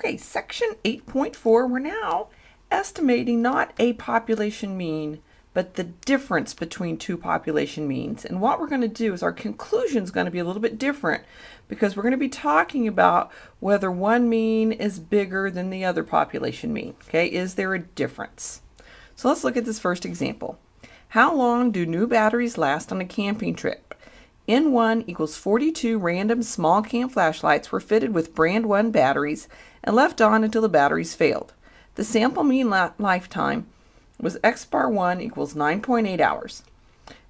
Okay, section 8.4, we're now estimating not a population mean, but the difference between two population means. And what we're going to do is our conclusion is going to be a little bit different because we're going to be talking about whether one mean is bigger than the other population mean. Okay, is there a difference? So let's look at this first example. How long do new batteries last on a camping trip? N1 equals 42 random small camp flashlights were fitted with brand 1 batteries and left on until the batteries failed. The sample mean lifetime was X bar 1 equals 9.8 hours.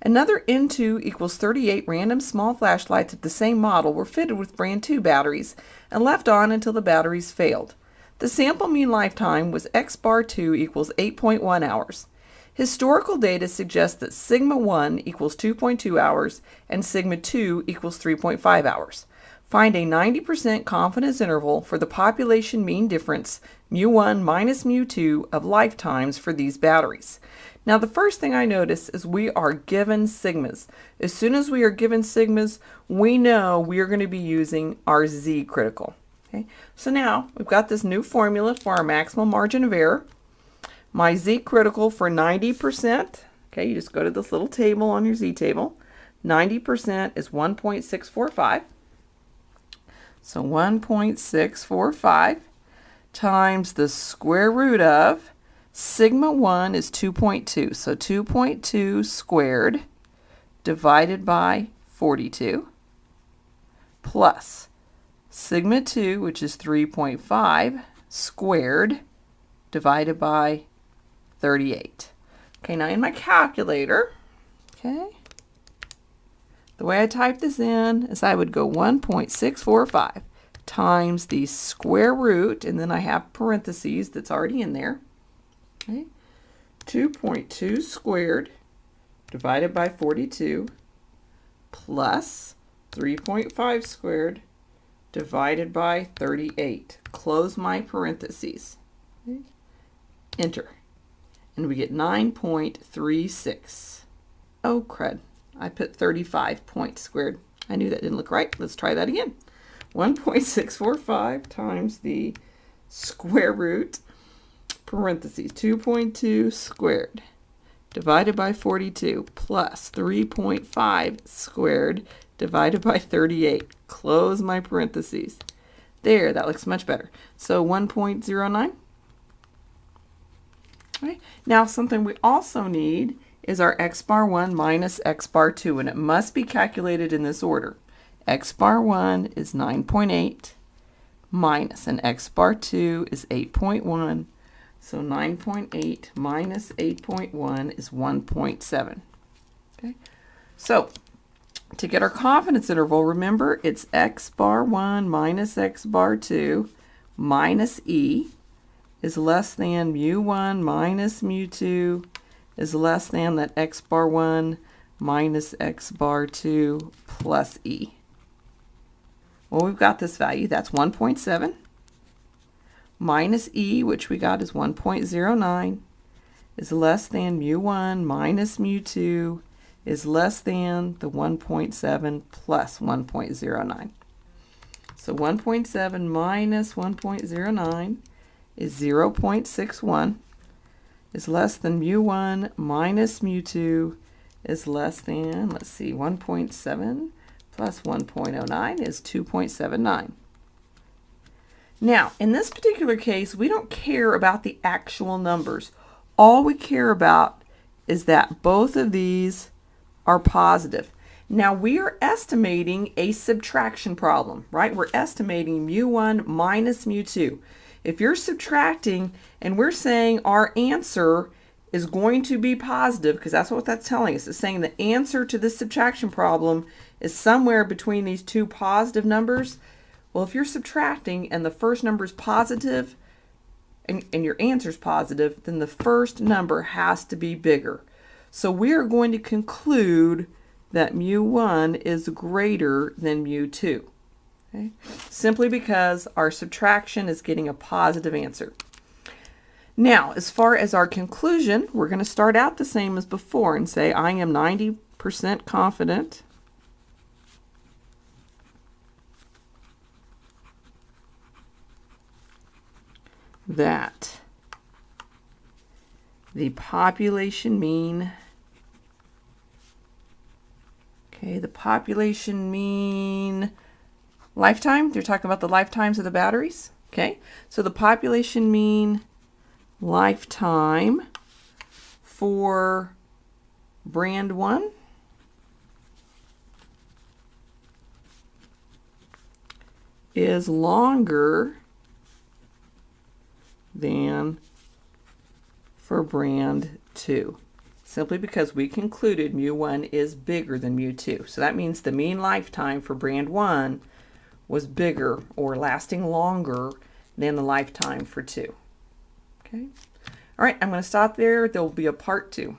Another N2 equals 38 random small flashlights of the same model were fitted with brand 2 batteries and left on until the batteries failed. The sample mean lifetime was X bar 2 equals 8.1 hours. Historical data suggests that sigma 1 equals 2.2 hours and sigma 2 equals 3.5 hours. Find a 90% confidence interval for the population mean difference mu1 minus mu2 of lifetimes for these batteries. Now the first thing I notice is we are given sigmas. As soon as we are given sigmas, we know we are going to be using our Z critical. Okay? So now we've got this new formula for our maximum margin of error. My Z critical for 90%, okay, you just go to this little table on your Z table. 90% is 1.645. So 1.645 times the square root of sigma 1 is 2.2. So 2.2 squared divided by 42 plus sigma 2, which is 3.5 squared divided by 38. Okay, now in my calculator, okay, the way I type this in is I would go 1.645 times the square root, and then I have parentheses that's already in there. Okay, 2.2 squared divided by 42 plus 3.5 squared divided by 38. Close my parentheses. Okay. Enter. And we get 9.36. Oh, crud. I put 35 point squared. I knew that didn't look right. Let's try that again. 1.645 times the square root, parentheses, 2.2 squared, divided by 42, plus 3.5 squared, divided by 38. Close my parentheses. There, that looks much better. So 1.09. Right. Now something we also need is our X bar 1 minus X bar 2, and it must be calculated in this order. X bar 1 is 9.8 minus, and X bar 2 is 8.1. So 9.8 minus 8.1 is 1.7. Okay. So to get our confidence interval, remember it's X bar 1 minus X bar 2 minus E is less than mu1 minus mu2 is less than that X bar 1 minus X bar 2 plus E. Well, we've got this value. That's 1.7 minus E, which we got is 1.09, is less than mu1 minus mu2 is less than the 1.7 plus 1.09. So 1.7 minus 1.09 is 0.61, is less than mu1 minus mu2 is less than, let's see, 1.7 plus 1.09 is 2.79. Now, in this particular case, we don't care about the actual numbers. All we care about is that both of these are positive. Now, we are estimating a subtraction problem, right? We're estimating mu1 minus mu2. If you're subtracting and we're saying our answer is going to be positive, because that's what that's telling us. It's saying the answer to this subtraction problem is somewhere between these two positive numbers. Well, if you're subtracting and the first number is positive and your answer is positive, then the first number has to be bigger. So we are going to conclude that mu1 is greater than mu2. Okay? Simply because our subtraction is getting a positive answer. Now, as far as our conclusion, we're going to start out the same as before and say I am 90% confident that the population mean, okay, the population mean lifetime, they're talking about the lifetimes of the batteries, okay? So the population mean lifetime for brand 1 is longer than for brand 2, simply because we concluded mu1 is bigger than mu2. So that means the mean lifetime for brand 1 was bigger or lasting longer than the lifetime for 2. Okay. All right, I'm going to stop there. There will be a part 2.